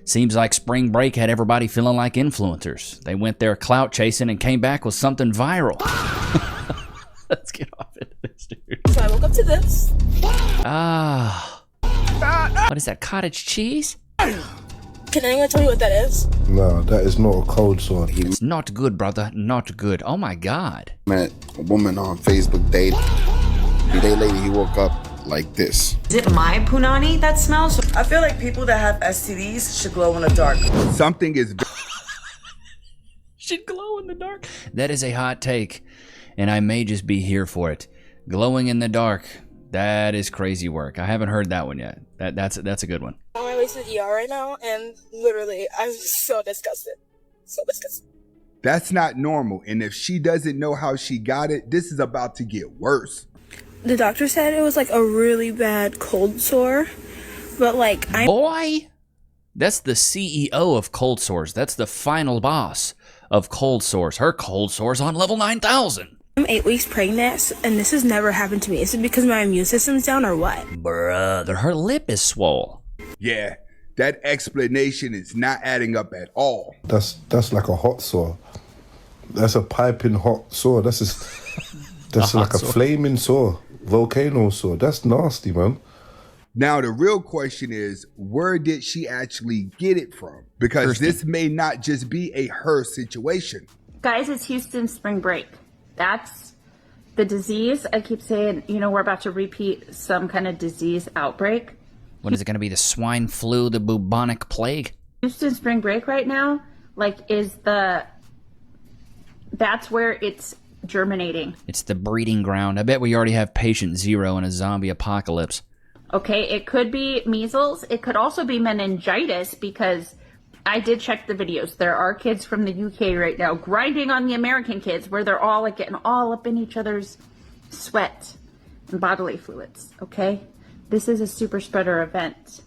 Seems like spring break had everybody feeling like influencers. They went there clout chasing and came back with something viral. Let's get off into this, dude. So I woke up to this. What is that, cottage cheese? Can anyone tell me what that is? No, that is not a cold sore. It's not good, brother. Not good. Oh my God. Met a woman on Facebook date. A day later, he woke up like this. Is it my punani that smells? I feel like people that have STDs should glow in the dark. Something is... Should glow in the dark. That is a hot take, and I may just be here for it. Glowing in the dark. That is crazy work. I haven't heard that one yet. That's a good one. I'm on my way to the ER right now, and literally, I'm so disgusted. So disgusted. That's not normal. And if she doesn't know how she got it, this is about to get worse. The doctor said it was like a really bad cold sore, but like Boy, that's the CEO of cold sores. That's the final boss of cold sores. Her cold sore's on level 9,000. I'm 8 weeks pregnant, and this has never happened to me. Is it because my immune system's down or what? Brother, her lip is swole. Yeah, that explanation is not adding up at all. That's like a hot sore. That's a piping hot sore. That's like a flaming sore, volcano sore. That's nasty, man. Now, the real question is, where did she actually get it from? Because this may not just be a her situation. Guys, it's Houston spring break. That's the disease. I keep saying, we're about to repeat some kind of disease outbreak. What is it going to be? The swine flu, the bubonic plague? Houston spring break right now, that's where it's germinating. It's the breeding ground. I bet we already have patient zero in a zombie apocalypse. Okay, it could be measles. It could also be meningitis, because I did check the videos. There are kids from the UK right now grinding on the American kids, where they're all getting all up in each other's sweat and bodily fluids, okay? This is a super spreader event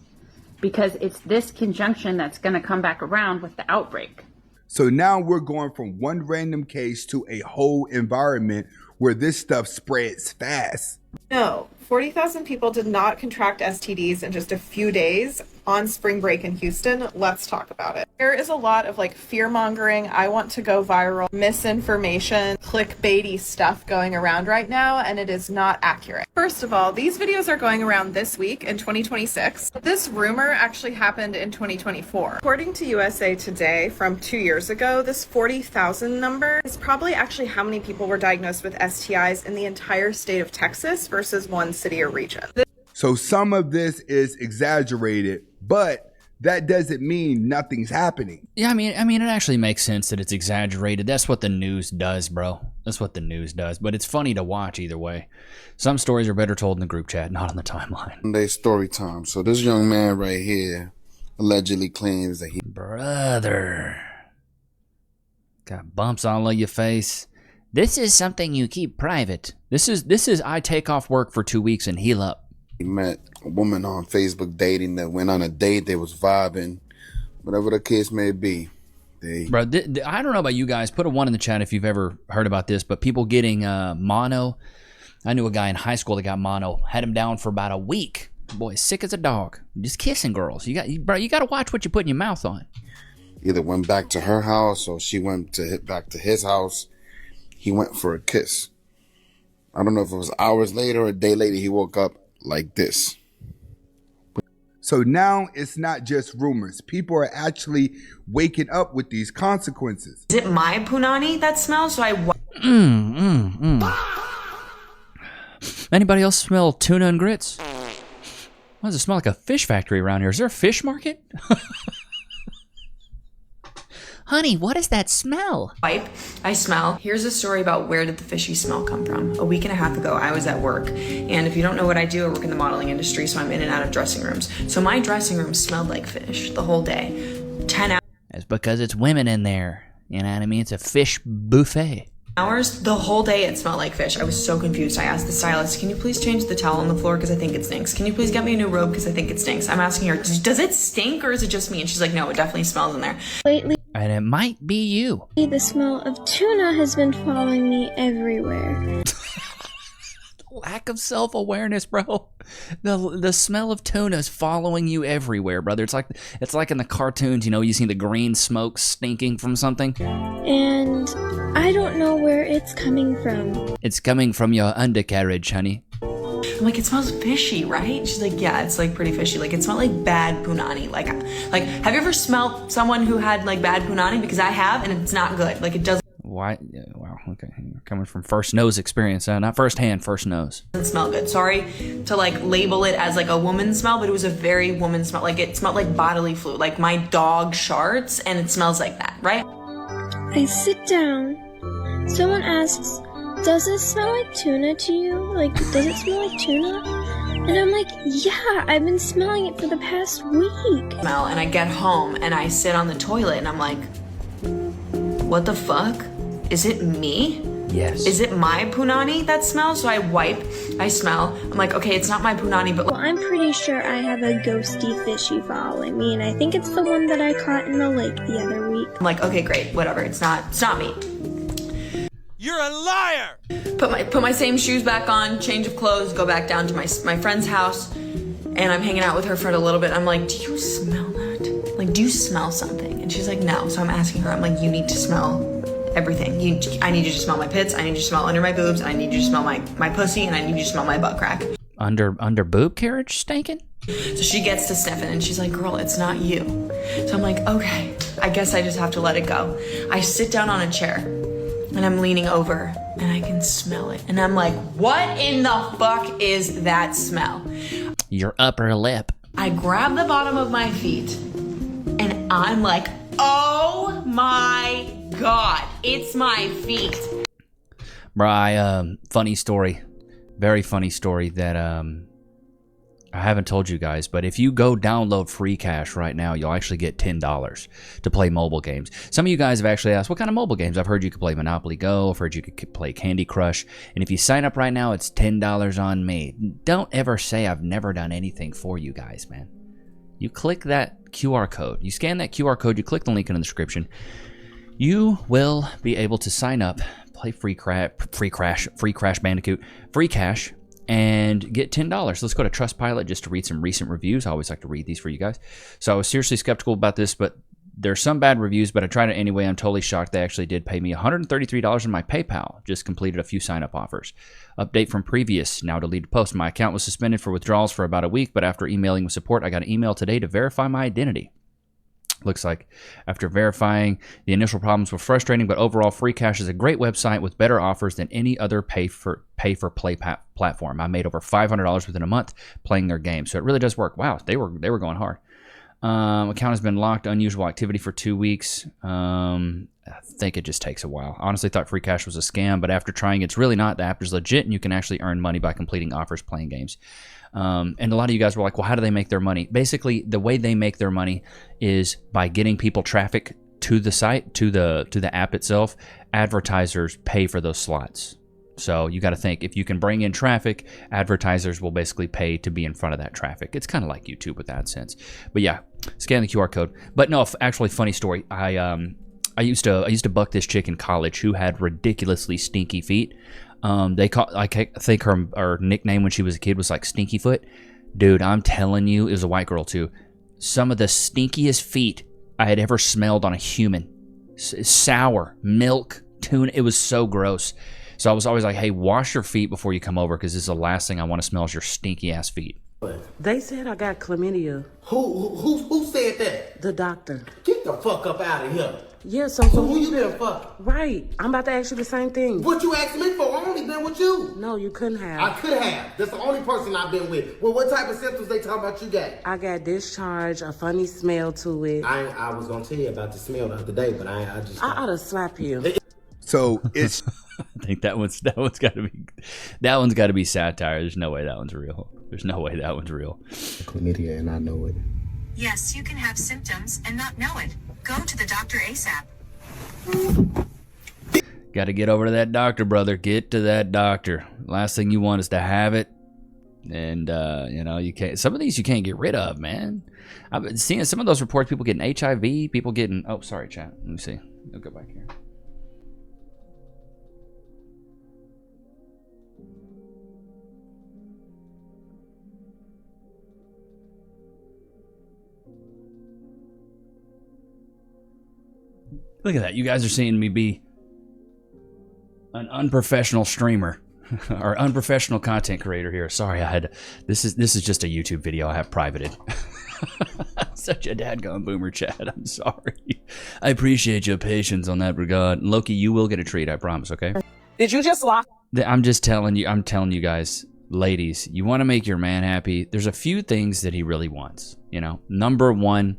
because it's this conjunction that's going to come back around with the outbreak. So now we're going from one random case to a whole environment where this stuff spreads fast. No, 40,000 people did not contract STDs in just a few days on spring break in Houston. Let's talk about it. There is a lot of fear mongering, I want to go viral, misinformation, clickbaity stuff going around right now, and it is not accurate. First of all, these videos are going around this week in 2026. This rumor actually happened in 2024. According to USA Today from 2 years ago, this 40,000 number is probably actually how many people were diagnosed with STIs in the entire state of Texas versus one city or region. So some of this is exaggerated, but that doesn't mean nothing's happening. Yeah, I mean, it actually makes sense that it's exaggerated. That's what the news does, bro. That's what the news does. But it's funny to watch either way. Some stories are better told in the group chat, not on the timeline. Monday story time. So this young man right here allegedly claims that he... Brother. Got bumps all over your face. This is something you keep private. This is I take off work for 2 weeks and heal up. He met a woman on Facebook dating that went on a date. They was vibing, whatever the case may be. Bro, I don't know about you guys. Put a 1 in the chat if you've ever heard about this. But people getting mono. I knew a guy in high school that got mono. Had him down for about a week. Boy, sick as a dog. Just kissing girls. You got to watch what you put in your mouth on. Either went back to her house or she went back to his house. He went for a kiss. I don't know if it was hours later or a day later. He woke up like this. So now it's not just rumors. People are actually waking up with these consequences. Is it my punani that smells? So Anybody else smell tuna and grits? Why does it smell like a fish factory around here? Is there a fish market? Honey, what is that smell? Wipe, I smell. Here's a story about where did the fishy smell come from. A week and a half ago, I was at work. And if you don't know what I do, I work in the modeling industry, so I'm in and out of dressing rooms. So my dressing room smelled like fish the whole day. 10 hours. That's because it's women in there. You know what I mean? It's a fish buffet. The whole day it smelled like fish. I was so confused. I asked the stylist, can you please change the towel on the floor because I think it stinks? Can you please get me a new robe because I think it stinks? I'm asking her, does it stink or is it just me? And she's like, no, it definitely smells in there. Lately, and it might be you. The smell of tuna has been following me everywhere. Lack of self-awareness, bro. The smell of tuna is following you everywhere, brother. It's like in the cartoons, you know, you see the green smoke stinking from something. And I don't know where it's coming from. It's coming from your undercarriage, honey. I'm like, it smells fishy, right? She's like, yeah, it's like pretty fishy. Like, it smelled like bad punani. Like, have you ever smelled someone who had like bad punani? Because I have, and it's not good. Like, it doesn't. Why? Yeah, wow. Okay, coming from first nose experience, not first hand, first nose. Doesn't smell good. Sorry to like label it as like a woman smell, but it was a very woman smell. Like, it smelled like bodily fluid. Like my dog sharts, and it smells like that, right? I sit down. Someone asks, does it smell like tuna to you? Like, does it smell like tuna? And I'm like, yeah, I've been smelling it for the past week. Smell, and I get home and I sit on the toilet and I'm like, what the fuck? Is it me? Yes. Is it my punani that smells? So I wipe, I smell. I'm like, okay, it's not my punani, but well, I'm pretty sure I have a ghosty fishy following me, and I think it's the one that I caught in the lake the other week. I'm like, okay, great, whatever. It's not me. You're a liar! Put my same shoes back on, change of clothes, go back down to my friend's house, and I'm hanging out with her for a little bit. I'm like, do you smell that? Like, do you smell something? And she's like, no. So I'm asking her, I'm like, you need to smell everything. I need you to smell my pits, I need you to smell under my boobs, I need you to smell my pussy, and I need you to smell my butt crack. Under boob carriage stinking? So she gets to sniffing and she's like, girl, it's not you. So I'm like, okay, I guess I just have to let it go. I sit down on a chair and I'm leaning over and I can smell it. And I'm like, what in the fuck is that smell? Your upper lip. I grab the bottom of my feet and I'm like, oh my God, it's my feet. Bro, funny story. Very funny story that I haven't told you guys, but if you go download Freecash right now, you'll actually get $10 to play mobile games. Some of you guys have actually asked, what kind of mobile games? I've heard you could play Monopoly Go. I've heard you could play Candy Crush. And if you sign up right now, it's $10 on me. Don't ever say I've never done anything for you guys, man. You click that QR code. You scan that QR code. You click the link in the description. You will be able to sign up, play Freecash Bandicoot, Freecash, and get $10. Let's go to Trustpilot just to read some recent reviews. I always like to read these for you guys. So I was seriously skeptical about this, but there's some bad reviews, but I tried it anyway. I'm totally shocked. They actually did pay me $133 in my PayPal. Just completed a few sign-up offers. Update from previous, now deleted post. My account was suspended for withdrawals for about a week, but after emailing with support, I got an email today to verify my identity. Looks like after verifying, the initial problems were frustrating, but overall, Freecash is a great website with better offers than any other pay-for-play platform. I made over $500 within a month playing their game, so it really does work. Wow, they were going hard. Account has been locked, unusual activity for 2 weeks. I think it just takes a while. Honestly, thought Freecash was a scam, but after trying, it's really not. The app is legit, and you can actually earn money by completing offers playing games. And a lot of you guys were like, well, how do they make their money? Basically, the way they make their money is by getting people traffic to the site, to the app itself. Advertisers pay for those slots. So you got to think, if you can bring in traffic, advertisers will basically pay to be in front of that traffic. It's kind of like YouTube with AdSense. But yeah, scan the QR code. But no, actually, funny story. I used to buck this chick in college who had ridiculously stinky feet. I think her nickname when she was a kid was like Stinky Foot. Dude, I'm telling you, it was a white girl too. Some of the stinkiest feet I had ever smelled on a human. Sour, milk, tuna. It was so gross. So I was always like, hey, wash your feet before you come over, because this is the last thing I want to smell is your stinky ass feet. They said I got chlamydia. Who said that? The doctor. Get the fuck up out of here. Yeah, so who you been fucking? Right. I'm about to ask you the same thing. What you asked me for? I only been with you. No, you couldn't have. I could have. That's the only person I've been with. Well, what type of symptoms they talking about you got? I got discharge, a funny smell to it. I was gonna tell you about the smell the other day, but I ought to slap you. So it's I think that one's got to be satire. There's no way that one's real. There's no way that one's real. Chlamydia, and I know it. Yes, you can have symptoms and not know it. Go to the doctor ASAP. Got to get over to that doctor, brother. Get to that doctor. Last thing you want is to have it. And, you can't. Some of these you can't get rid of, man. I've been seeing some of those reports. People getting HIV. People getting. Oh, sorry, chat. Let me see. I'll go back here. Look at that. You guys are seeing me be an unprofessional streamer or unprofessional content creator here. Sorry, I had this is just a YouTube video I have privated. Such a dadgum boomer chat. I'm sorry. I appreciate your patience on that regard. Loki, you will get a treat, I promise, okay? Did you just lock? I'm telling you guys, ladies, you want to make your man happy. There's a few things that he really wants, you know. Number one,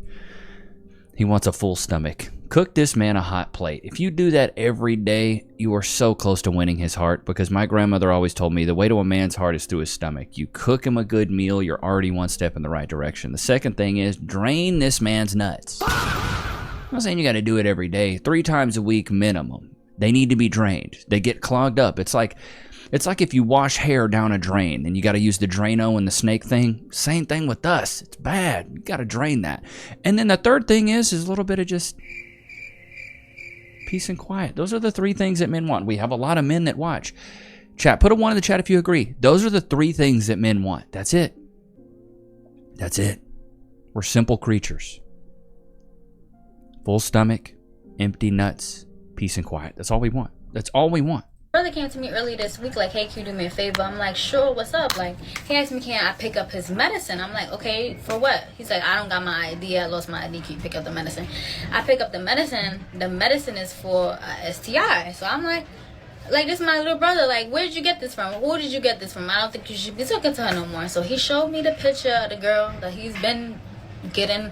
he wants a full stomach. Cook this man a hot plate. If you do that every day, you are so close to winning his heart, because my grandmother always told me the way to a man's heart is through his stomach. You cook him a good meal, you're already one step in the right direction. The second thing is drain this man's nuts. I'm not saying you got to do it every day, 3 times a week minimum. They need to be drained. They get clogged up. It's like if you wash hair down a drain and you got to use the Drano and the snake thing. Same thing with us. It's bad. You got to drain that. And then the third thing is a little bit of just peace and quiet. Those are the 3 things that men want. We have a lot of men that watch. Chat, put a 1 in the chat if you agree. Those are the 3 things that men want. That's it. That's it. We're simple creatures. Full stomach, empty nuts, peace and quiet. That's all we want. That's all we want. Brother came to me earlier this week like, hey, can you do me a favor? I'm like, sure, what's up? Like, he asked me, can I pick up his medicine? I'm like, okay, for what? He's like, I don't got my ID. I lost my ID. Can you pick up the medicine? I pick up the medicine. The medicine is for STI. So I'm like, this is my little brother. Like, where did you get this from? Who did you get this from? I don't think you should be talking to her no more. So he showed me the picture of the girl that he's been getting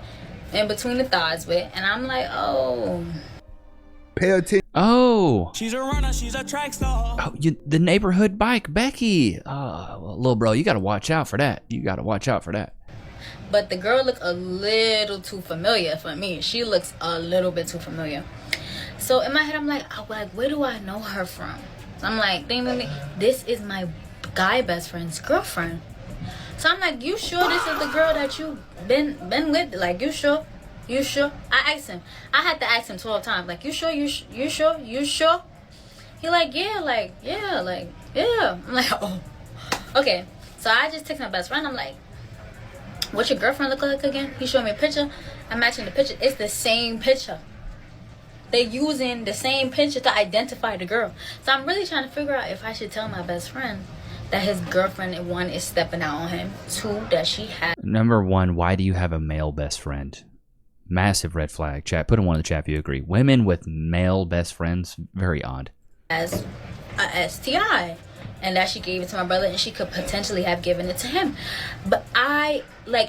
in between the thighs with. And I'm like, oh. Pay attention. Oh. She's a runner. She's a track star. Oh, the neighborhood bike, Becky. Oh, well, little bro, you got to watch out for that. You got to watch out for that. But the girl looked a little too familiar for me. She looks a little bit too familiar. So in my head, I'm like, where do I know her from? I'm like, this is my guy best friend's girlfriend. So I'm like, you sure this is the girl that you been with? Like, you sure? You sure? I asked him. I had to ask him 12 times. Like, you sure? You sure? You sure? He like, yeah. I'm like, oh, okay. So I just text my best friend. I'm like, what's your girlfriend look like again? He showed me a picture. I'm matching the picture. It's the same picture. They're using the same picture to identify the girl. So I'm really trying to figure out if I should tell my best friend that his girlfriend, 1, is stepping out on him. 2, that she has. Number 1, why do you have a male best friend? Massive red flag. Chat, put a 1 in the chat if you agree. Women with male best friends, very odd. As a STI, and that she gave it to my brother, and she could potentially have given it to him. But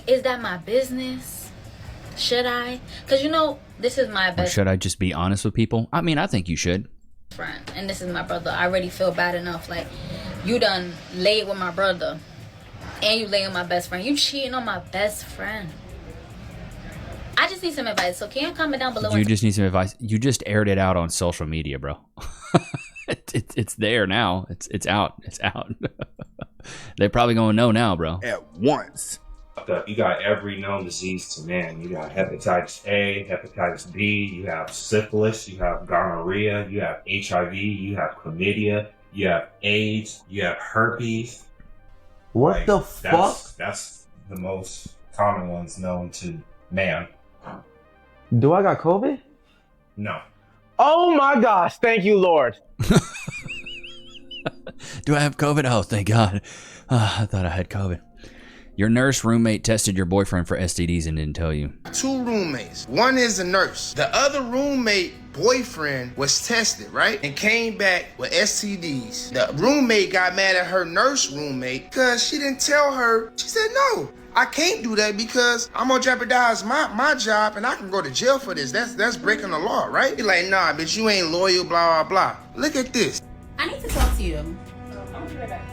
is that my business? Should I? Because this is my best. Or should I just be honest with people? I mean, I think you should. Friend, and this is my brother. I already feel bad enough. Like, you done laid with my brother, and you lay with my best friend. You cheating on my best friend. I just need some advice. So can you comment down below? You just need some advice. You just aired it out on social media, bro. It's there now. It's out. It's out. They're probably gonna know now, bro. At once. You got every known disease to man. You got hepatitis A, hepatitis B, you have syphilis, you have gonorrhea, you have HIV, you have chlamydia, you have AIDS, you have herpes. What the fuck? That's the most common ones known to man. Do I got COVID? No. Oh my gosh, thank you, Lord. Do I have COVID? Oh, thank God. I thought I had COVID. Your nurse roommate tested your boyfriend for STDs and didn't tell you. 2 roommates. One is a nurse. The other roommate boyfriend was tested, right? And came back with STDs. The roommate got mad at her nurse roommate because she didn't tell her. She said, no, I can't do that because I'm gonna jeopardize my job and I can go to jail for this. That's breaking the law, right? He's like, nah, bitch, you ain't loyal, blah, blah, blah. Look at this. I need to talk to you. I'll be right back.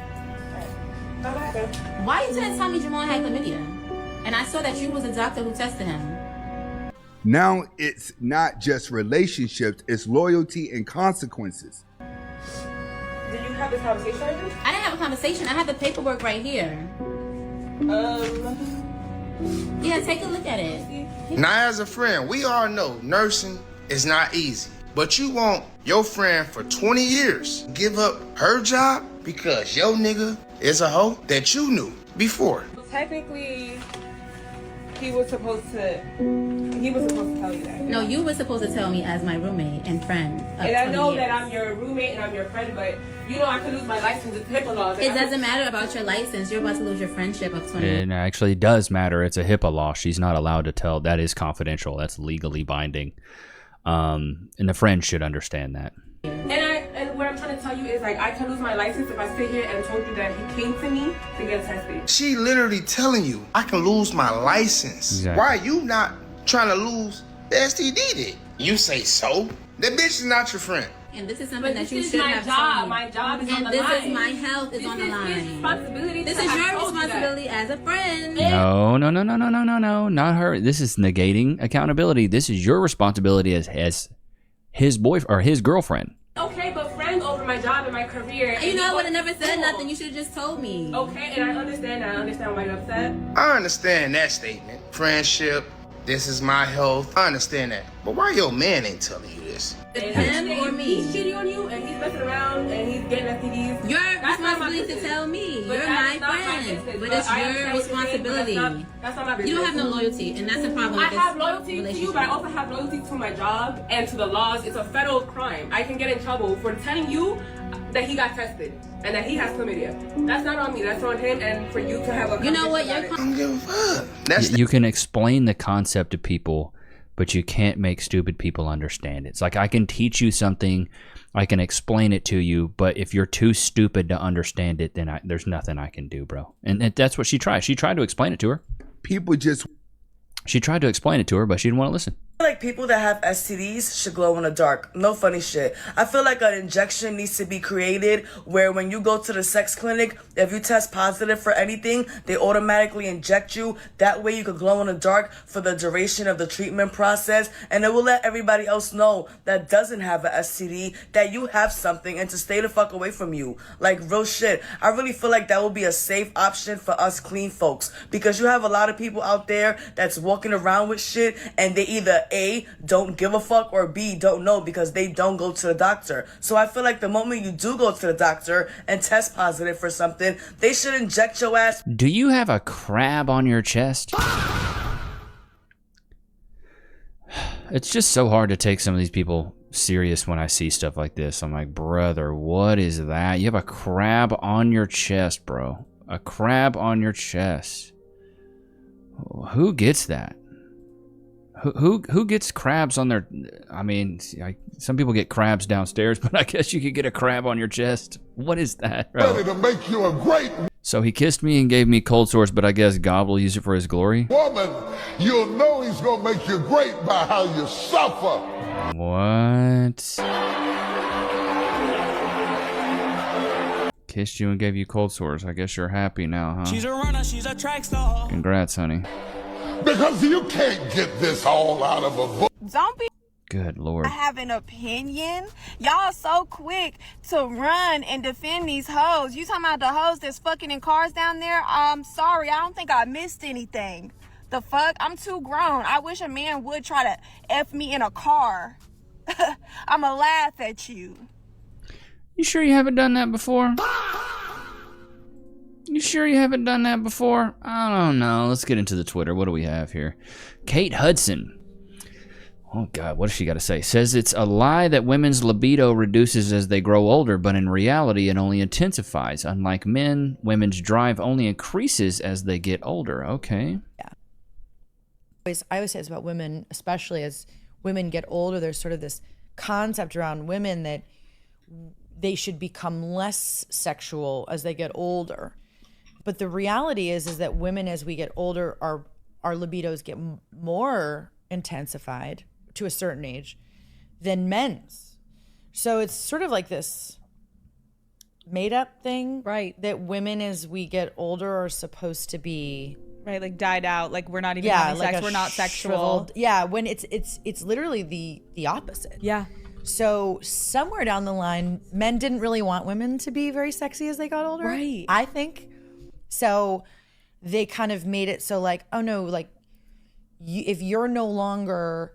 Why you didn't tell me Jamal had chlamydia? And I saw that you was a doctor who tested him. Now it's not just relationships, it's loyalty and consequences. Did you have this conversation already? I didn't have a conversation. I have the paperwork right here. Yeah, take a look at it. Now, as a friend, we all know nursing is not easy. But you want your friend for 20 years give up her job because your nigga is a hoe that you knew before. Technically, he was supposed to he was supposed to tell you that. No, you were supposed to tell me as my roommate and friend. And I know that I'm your roommate and I'm your friend, but you know I could lose my license. It's HIPAA laws. It doesn't matter about your license. You're about to lose your friendship of 20 years. It actually does matter. It's a HIPAA law. She's not allowed to tell. That is confidential. That's legally binding. And the friend should understand that. And what I'm trying to tell you is, like, I can lose my license if I sit here and told you that he came to me to get tested. She literally telling you, I can lose my license. Exactly. Why are you not trying to lose the STD then? You say so? That bitch is not your friend. And this is something But that you this should is my have job. told me. My job is on the And line. this is my health is on the line. His responsibility. This to is have your told you that. responsibility as a friend. No, not her. This is negating accountability. This is your responsibility as his boyfriend or his girlfriend. Okay, but friends over my job and my career. And you know, I would have never said nothing. You should have just told me. Okay, and I understand that. I understand why you're upset. I understand that statement. Friendship, this is my health. I understand that. But why your man ain't telling you this? Him or me? He's cheating on you and he's messing around and he's getting STDs. Your responsibility to tell me. You're my friend. But it's your responsibility. That's not my business. You don't have no loyalty, and that's the problem. I with this have loyalty to you, but I relationship. also have loyalty to my job and to the laws. It's a federal crime. I can get in trouble for telling you that he got tested and that he has chlamydia. That's not on me. That's on him. And for you to have a You know what? conversation I don't give a fuck. You can explain the concept to people, but you can't make stupid people understand it. It's like I can teach you something, I can explain it to you, but if you're too stupid to understand it, then there's nothing I can do, bro. And that's what she tried. She tried to explain it to her. She tried to explain it to her, but she didn't want to listen. I feel like people that have STDs should glow in the dark. No funny shit. I feel like an injection needs to be created where when you go to the sex clinic, if you test positive for anything, they automatically inject you. That way you could glow in the dark for the duration of the treatment process. And it will let everybody else know that doesn't have an STD that you have something and to stay the fuck away from you. Like, real shit. I really feel like that will be a safe option for us clean folks. Because you have a lot of people out there that's walking around with shit and they either A, don't give a fuck, or B, don't know because they don't go to the doctor. So I feel like the moment you do go to the doctor and test positive for something, they should inject your ass. Do you have a crab on your chest? It's just so hard to take some of these people serious when I see stuff like this. I'm like, brother, what is that? You have a crab on your chest, bro. A crab on your chest. Who gets that? Who gets crabs on their... I mean, some people get crabs downstairs, but I guess you could get a crab on your chest. What is that, bro? Ready to make you a great So he kissed me and gave me cold sores, but I guess God will use it for his glory? woman. You'll know he's gonna make you great by how you suffer. What? Kissed you and gave you cold sores. I guess you're happy now, huh? She's a runner, she's a track star. Congrats, honey. Because you can't get this all out of a book. Don't be Good Lord. I have an opinion. Y'all so quick to run and defend these hoes. You talking about the hoes that's fucking in cars down there? I'm sorry, I don't think I missed anything. The fuck? I'm too grown. I wish a man would try to F me in a car. I'ma laugh at you. You sure you haven't done that before? You sure you haven't done that before? I don't know. Let's get into the Twitter. What do we have here? Kate Hudson. Oh, God, what does she got to say? Says it's a lie that women's libido reduces as they grow older, but in reality, it only intensifies. Unlike men, women's drive only increases as they get older. Okay. Yeah. I always say it's about women, especially as women get older. There's sort of this concept around women that they should become less sexual as they get older. But the reality is that women, as we get older, our libidos get more intensified to a certain age than men's. So it's sort of like this made up thing, right? That women, as we get older, are supposed to be like died out. Like we're not even having sex. We're not sexual. Yeah, when it's literally the opposite. Yeah. So somewhere down the line, men didn't really want women to be very sexy as they got older. Right. I think. So they kind of made it so like, oh no, like if you're no longer,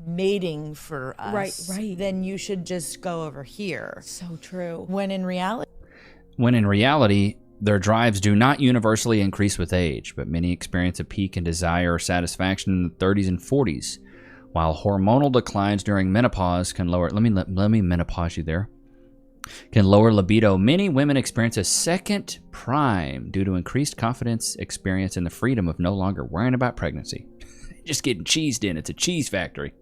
mating for us, right, then you should just go over here. So true. When in reality, Their drives do not universally increase with age, but many experience a peak in desire or satisfaction in the 30s and 40s, while hormonal declines during menopause can lower. Let me menopause you there. Can lower libido. Many women experience a second prime due to increased confidence, experience, and the freedom of no longer worrying about pregnancy. Just getting cheesed in. It's a cheese factory.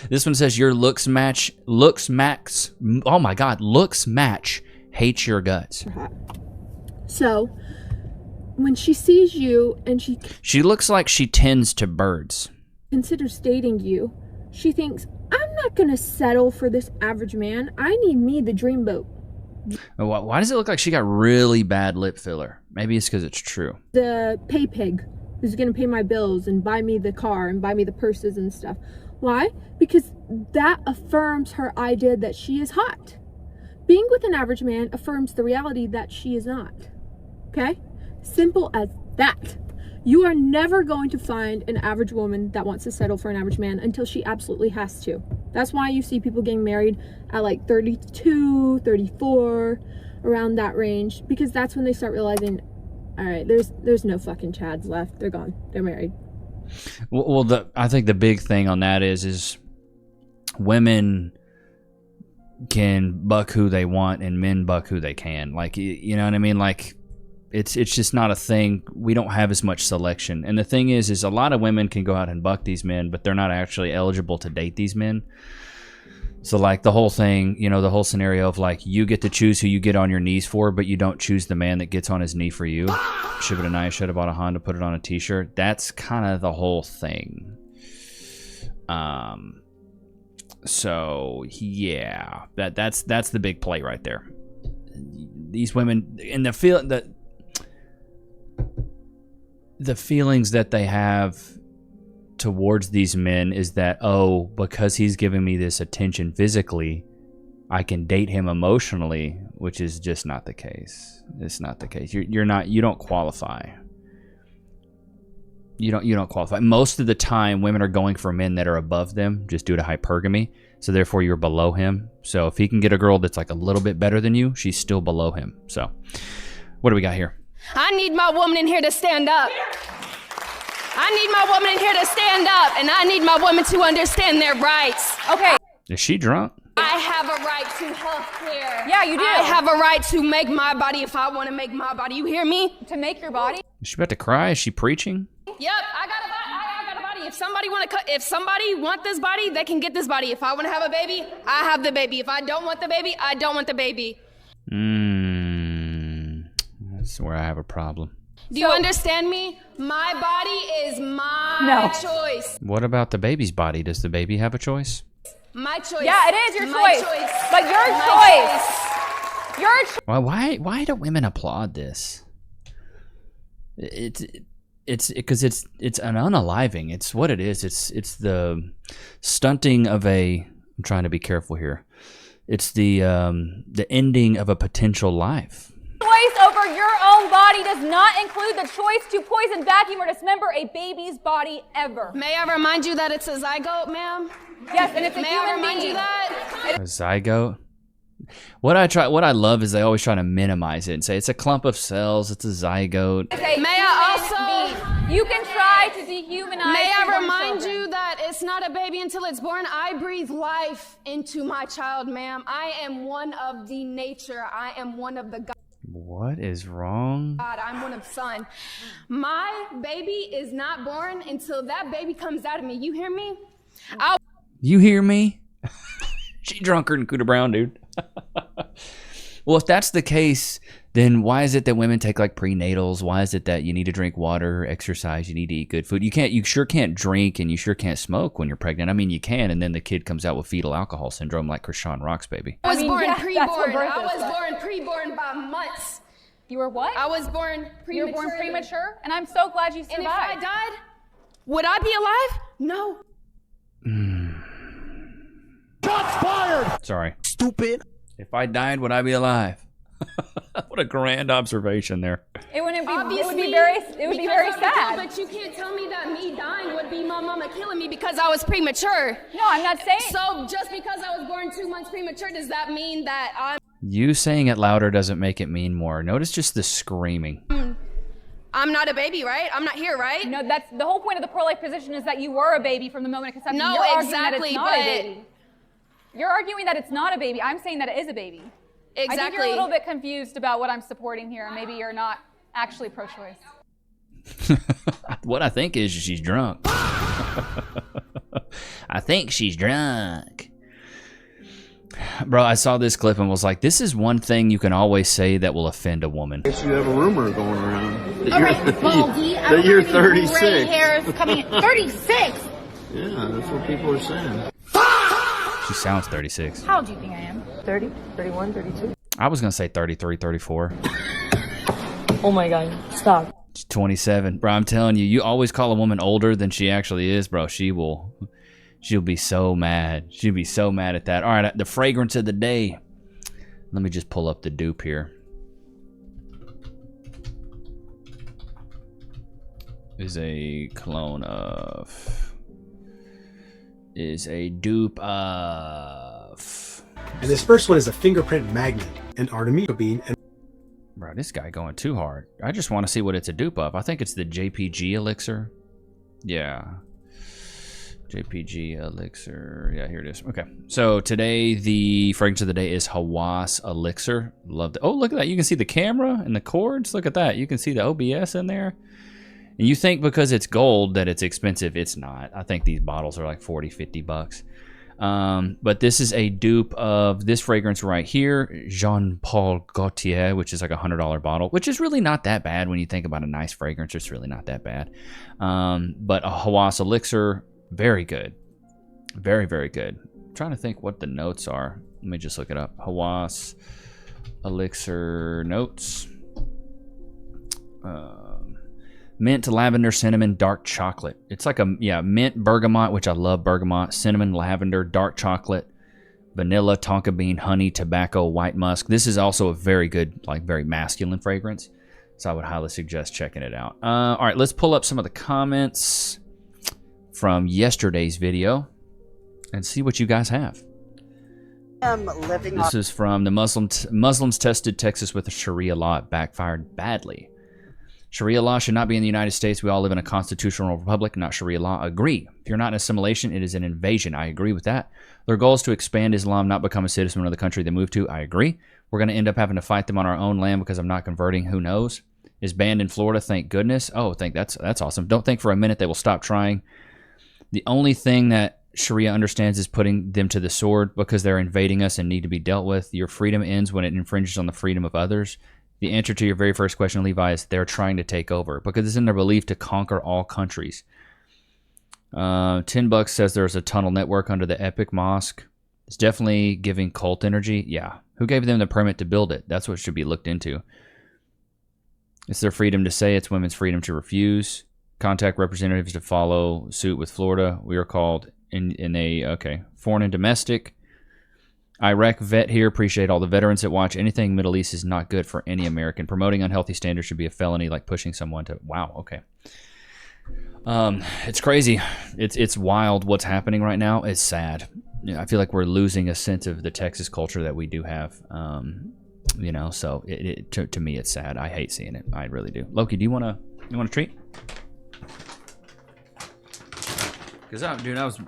This one says your looks match hates your guts. So when she sees you and she looks like she tends to birds. Considers dating you, she thinks, I'm not gonna settle for this average man. I need me the dream boat. Why does it look like she got really bad lip filler? Maybe it's because it's true. The pay pig who's gonna pay my bills and buy me the car and buy me the purses and stuff. Why? Because that affirms her idea that she is hot. Being with an average man affirms the reality that she is not. Okay? Simple as that. You are never going to find an average woman that wants to settle for an average man until she absolutely has to. That's why you see people getting married at like 32, 34, around that range, because that's when they start realizing, all right, there's no fucking Chads left. They're gone. They're married. Well, I think the big thing on that is women can buck who they want and men buck who they can. Like, you know what I mean? Like, it's just not a thing. We don't have as much selection. And the thing is a lot of women can go out and buck these men, but they're not actually eligible to date these men. So like the whole thing, you know, the whole scenario of like you get to choose who you get on your knees for, but you don't choose the man that gets on his knee for you. Should have nice, should have bought a Honda, put it on a t-shirt. That's kind of the whole thing. So yeah, that's the big play right there. These women and the feelings that they have towards these men is that, oh, because he's giving me this attention physically, I can date him emotionally, which is just not the case. It's not the case. You don't qualify. You don't qualify. Most of the time, women are going for men that are above them just due to hypergamy. So therefore, you're below him. So if he can get a girl that's like a little bit better than you, she's still below him. So what do we got here? I need my woman in here to stand up. I need my woman in here to stand up, and I need my woman to understand their rights. Okay. Is she drunk? I have a right to health care. Yeah, you do. I have a right to make my body if I want to make my body. You hear me? To make your body? Is she about to cry? Is she preaching? Yep, I got a body. If somebody want this body, they can get this body. If I want to have a baby, I have the baby. If I don't want the baby, I don't want the baby. That's where I have a problem. Do you understand me? My body is my choice. What about the baby's body? Does the baby have a choice? My choice. Yeah, it is your My choice. But your choice. Your choice. Why do women applaud this? It's because it's an unaliving. It's what it is. It's the stunting of a. I'm trying to be careful here. It's the ending of a potential life. Choice over your own body does not include the choice to poison, vacuum, or dismember a baby's body ever. May I remind you that it's a zygote, ma'am? Yes, and it's a May human I remind being. you that? A zygote. What I love is they always try to minimize it and say it's a clump of cells. It's a zygote. Okay, may I also? You can try to dehumanize. May I newborn remind children. you that it's not a baby until it's born. I breathe life into my child, ma'am. I am one of the nature. I am one of the God. What is wrong? I'm one of son. My baby is not born until that baby comes out of me. You hear me? You hear me? She drunker than Cooter Brown, dude. Well, if that's the case, then why is it that women take like prenatals? Why is it that you need to drink water, exercise, you need to eat good food? You sure can't drink and you sure can't smoke when you're pregnant. I mean, you can, and then the kid comes out with fetal alcohol syndrome like Krishan Rock's baby. I was born that's what preborn. birth I is, was but- born preborn by months. You were what? I was born premature. You were born premature, and I'm so glad you survived. And if I died, would I be alive? No. Shots fired! Sorry. Stupid. If I died, would I be alive? What a grand observation there. It wouldn't be. Obviously, it would be very sad. But you can't tell me that me dying would be my mama killing me because I was premature. No, I'm not saying. So just because I was born 2 months premature, does that mean that I'm... You saying it louder doesn't make it mean more. Notice just the screaming. I'm not a baby, right? I'm not here, right? No, that's the whole point of the pro-life position is that you were a baby from the moment of conception. No, You're arguing exactly, that it's not but... a baby. You're arguing that it's not a baby. I'm saying that it is a baby. Exactly. I think you're a little bit confused about what I'm supporting here. Maybe you're not actually pro-choice. What I think is she's drunk. I think she's drunk. Bro, I saw this clip and was like, this is one thing you can always say that will offend a woman. I guess you have a rumor going around All right, Baldy. that you're 36. Gray hairs coming in. 36? Yeah, that's what people are saying. She sounds 36. How old do you think I am? 30, 31, 32. I was going to say 33, 34. Oh my God, stop. She's 27. Bro, I'm telling you, you always call a woman older than she actually is, bro. She'll be so mad. She'll be so mad at that. All right, the fragrance of the day. Let me just pull up the dupe here. Is a clone of... Is a dupe of... And this first one is a fingerprint magnet, an artemisinin, and... Bro, this guy going too hard. I just want to see what it's a dupe of. I think it's the JPG elixir. Yeah. JPG elixir. Yeah, here it is. Okay. So today the fragrance of the day is Hawass elixir. Love that. Oh, look at that. You can see the camera and the cords. Look at that. You can see the OBS in there. And you think because it's gold that it's expensive. It's not. I think these bottles are like 40, 50 bucks. But this is a dupe of this fragrance right here, Jean Paul Gaultier, which is like $100 bottle, which is really not that bad when you think about a nice fragrance. It's really not that bad. But a Hawass elixir, very good, very, very good. I'm trying to think what the notes are. Let me just look it up. Hawass elixir notes. Mint, lavender, cinnamon, dark chocolate. It's like mint, bergamot, which I love bergamot, cinnamon, lavender, dark chocolate, vanilla, tonka bean, honey, tobacco, white musk. This is also a very good, like very masculine fragrance. So I would highly suggest checking it out. All right, let's pull up some of the comments from yesterday's video and see what you guys have. This is from the Muslims tested Texas with a Sharia law. It backfired badly. Sharia law should not be in the United States. We all live in a constitutional republic, not Sharia law. Agree. If you're not in assimilation, it is an invasion. I agree with that. Their goal is to expand Islam, not become a citizen of another country they move to. I agree. We're going to end up having to fight them on our own land because I'm not converting. Who knows? Is banned in Florida. Thank goodness. Oh, that's awesome. Don't think for a minute they will stop trying. The only thing that Sharia understands is putting them to the sword because they're invading us and need to be dealt with. Your freedom ends when it infringes on the freedom of others. The answer to your very first question, Levi, is they're trying to take over because it's in their belief to conquer all countries. 10 Bucks says there's a tunnel network under the Epic Mosque. It's definitely giving cult energy. Yeah. Who gave them the permit to build it? That's what should be looked into. It's their freedom to say. It's women's freedom to refuse. Contact representatives to follow suit with Florida. We are called foreign and domestic. Iraq vet here. Appreciate all the veterans that watch. Anything Middle East is not good for any American. Promoting unhealthy standards should be a felony, like pushing someone to... Wow, okay. It's crazy. It's wild what's happening right now. It's sad. I feel like we're losing a sense of the Texas culture that we do have. So to me, it's sad. I hate seeing it. I really do. Loki, do you want a treat? Because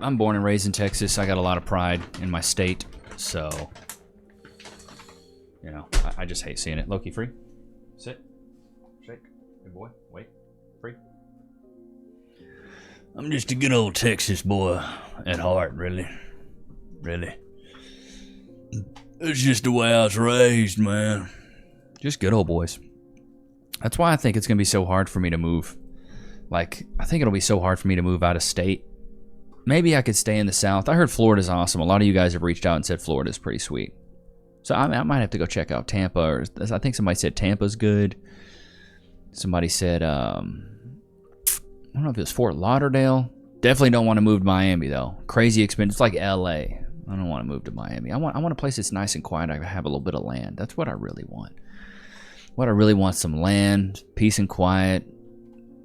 I'm born and raised in Texas. I got a lot of pride in my state. So, I just hate seeing it. Loki, free. Sit. Shake. Good boy. Wait. Free. I'm just a good old Texas boy at heart, really. Really. It's just the way I was raised, man. Just good old boys. That's why I think it's going to be so hard for me to move. Like, I think it'll be so hard for me to move out of state. Maybe I could stay in the South. I heard Florida's awesome. A lot of you guys have reached out and said Florida's pretty sweet. So I might have to go check out Tampa. Or I think somebody said Tampa's good. Somebody said, I don't know if it was Fort Lauderdale. Definitely don't want to move to Miami, though. Crazy expensive. It's like LA. I don't want to move to Miami. I want a place that's nice and quiet. I have a little bit of land. That's what I really want. What I really want, some land, peace and quiet,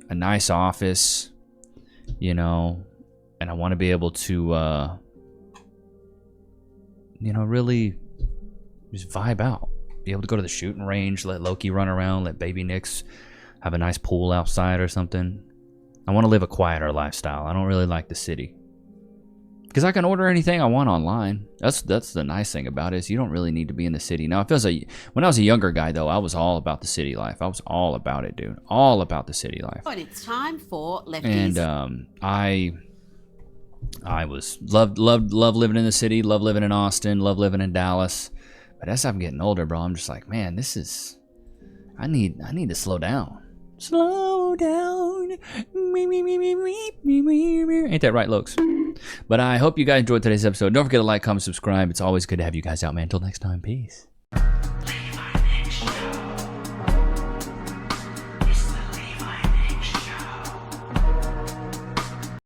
a nice office, and I want to be able to, really Just vibe out. Be able to go to the shooting range, let Loki run around, let baby Nichs have a nice pool outside or something. I want to live a quieter lifestyle. I don't really like the city. Because I can order anything I want online. That's the nice thing about it, is you don't really need to be in the city. Now, when I was a younger guy, though, I was all about the city life. I was all about it, dude. All about the city life. But it's time for lefties. And I was loved living in the city, loved living in Austin, loved living in Dallas. But as I'm getting older, bro, I'm just like, man, I need to slow down. Slow down. Ain't that right, Lokes? But I hope you guys enjoyed today's episode. Don't forget to like, comment, subscribe. It's always good to have you guys out, man. Until next time, peace.